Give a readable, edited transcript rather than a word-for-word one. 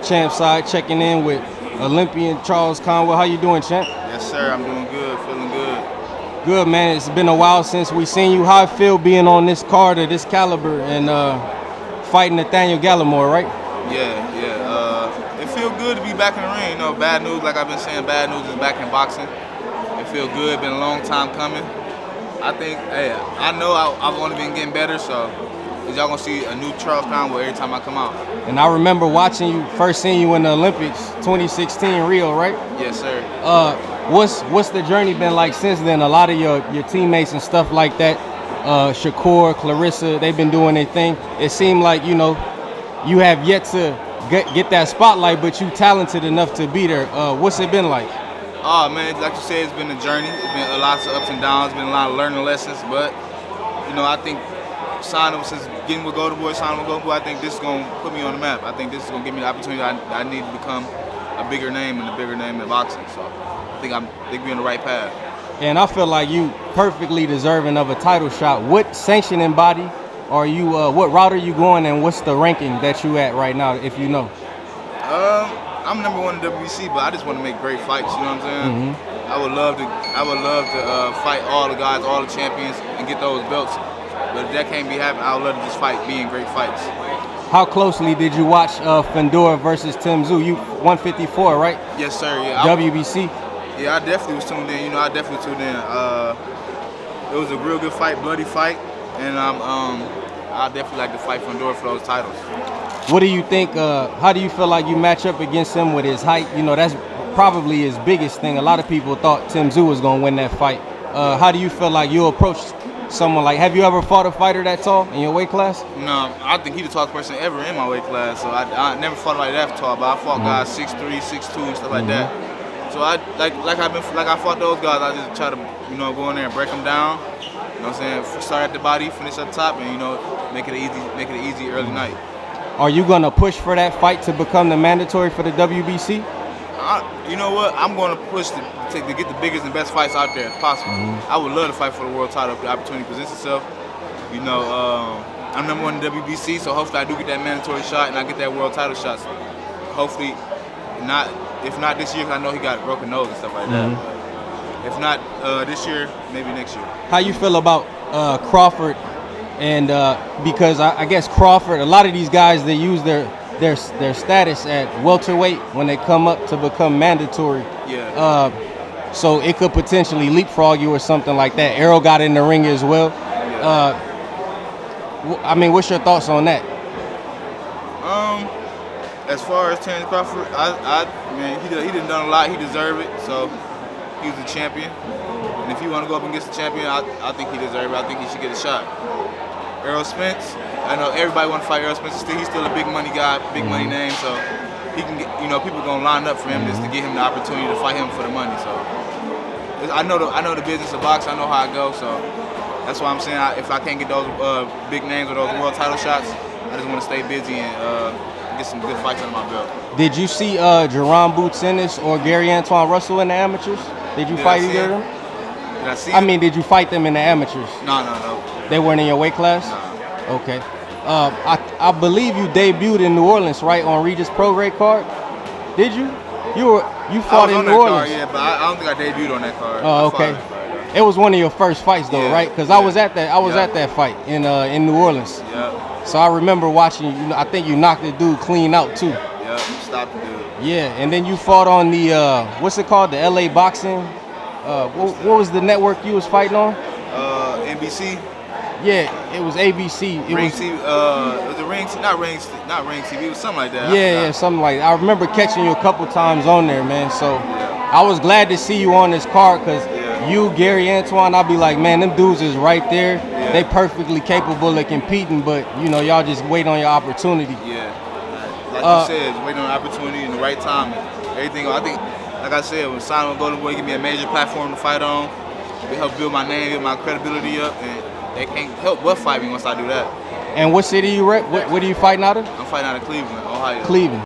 champ side, checking in with Olympian Charles Conwell. How you doing, champ? Yes, sir. I'm doing good. Feeling good. Good, man. It's been a while since we seen you. How it feel being on this card of this caliber and fighting Nathaniel Gallimore, right? Yeah. It feel good to be back in the ring. You know, bad news, like I've been saying, bad news is back in boxing. It feel good. Been a long time coming. I think, I know I've only been getting better, so y'all gonna see a new Charles Conwell every time I come out. And I remember watching you, first seeing you in the Olympics, 2016 Rio, right? Yes, sir. What's the journey been like since then? A lot of your teammates and stuff like that, Shakur, Clarissa, they've been doing their thing. It seemed like, you know, you have yet to get that spotlight, but you talented enough to be there. What's it been like? Oh, man, like you said, it's been a journey. It's been lots of ups and downs, been a lot of learning lessons, but, you know, I think since getting with Golden Boy, signing with Golden Boy, I think this is going to put me on the map. I think this is going to give me the opportunity I need to become a bigger name and a bigger name in boxing. So I think we're on the right path. And I feel like you perfectly deserving of a title shot. What sanctioning body are you, what route are you going, and what's the ranking that you at right now, if you know? I'm number one in WBC, but I just want to make great fights, you know what I'm saying? Mm-hmm. I would love to fight all the guys, all the champions, and get those belts. But if that can't be happening, I would love to just fight, be in great fights. How closely did you watch Fundora versus Tim Tszyu? You 154, right? Yes, sir. Yeah. WBC. Yeah, I definitely was tuned in. You know, I definitely tuned in. It was a real good fight, bloody fight, and I definitely like to fight Fundora for those titles. What do you think? How do you feel like you match up against him with his height? You know, that's probably his biggest thing. A lot of people thought Tim Tszyu was going to win that fight. How do you feel like you approach someone like? Have you ever fought a fighter that tall in your weight class? No, I think he's the tallest person ever in my weight class. So I never fought like that tall, but I fought guys 6'3", 6'2", and stuff like that. So I fought those guys. I just try to, you know, go in there and break them down. You know what I'm saying? Start at the body, finish up top, and, you know, make it an easy early night. Are you gonna push for that fight to become the mandatory for the WBC? You know what? I'm going to push to get the biggest and best fights out there as possible. I would love to fight for the world title if the opportunity presents itself. You know, I'm number one in WBC, so hopefully I do get that mandatory shot and I get that world title shot. So hopefully, if not this year, because I know he got a broken nose and stuff like that. But if not this year, maybe next year. How you feel about Crawford? And because I guess Crawford, a lot of these guys, they use their status at welterweight when they come up to become mandatory. Yeah. So it could potentially leapfrog you or something like that. Errol got in the ring as well. Yeah. I mean, what's your thoughts on that? As far as Terence Crawford, man, he done a lot. He deserved it. So he was a champion. And if he want to go up against the champion, I think he deserves it. I think he should get a shot. Errol Spence, I know everybody want to fight Errol Spence. He's still a big money guy, big money name, so he can get, you know, people gonna line up for him just to get him the opportunity to fight him for the money. So I know the business of boxing. I know how it goes. So that's why I'm saying if I can't get those big names or those world title shots, I just want to stay busy and get some good fights under my belt. Did you see Jerron Boots Ennis or Gary Antoine Russell in the amateurs? Did you fight either of them? Did I see I mean, did you fight them in the amateurs? No. They weren't in your weight class? Nah. Okay. I believe you debuted in New Orleans, right, on Regis Pro Grade card? Did you? You fought in New Orleans? Card, yeah, but I don't think I debuted on that card. Oh, okay. It was one of your first fights, though, right? Because I was at that. I was at that fight in New Orleans. Yeah. So I remember watching you. I think you knocked the dude clean out too. Yeah, stopped the dude. Yeah, and then you fought on the what's it called? The LA Boxing. What was the network you was fighting on? NBC. Yeah, it was ABC. Ring TV. Was it Ring? Not Ring TV. It was something like that. Yeah, something like that. I remember catching you a couple times on there, man. So I was glad to see you on this card because you, Gary Antoine, I'd be like, man, them dudes is right there. Yeah. They perfectly capable of competing, but you know, y'all just wait on your opportunity. Yeah, like you said, waiting on an opportunity in the right time. And everything. I think, like I said, when signing with Golden Boy, give me a major platform to fight on. It help build my name, get my credibility up, and they can't help but fight me once I do that. And what city you rep? What are you fighting out of? I'm fighting out of Cleveland, Ohio. Cleveland.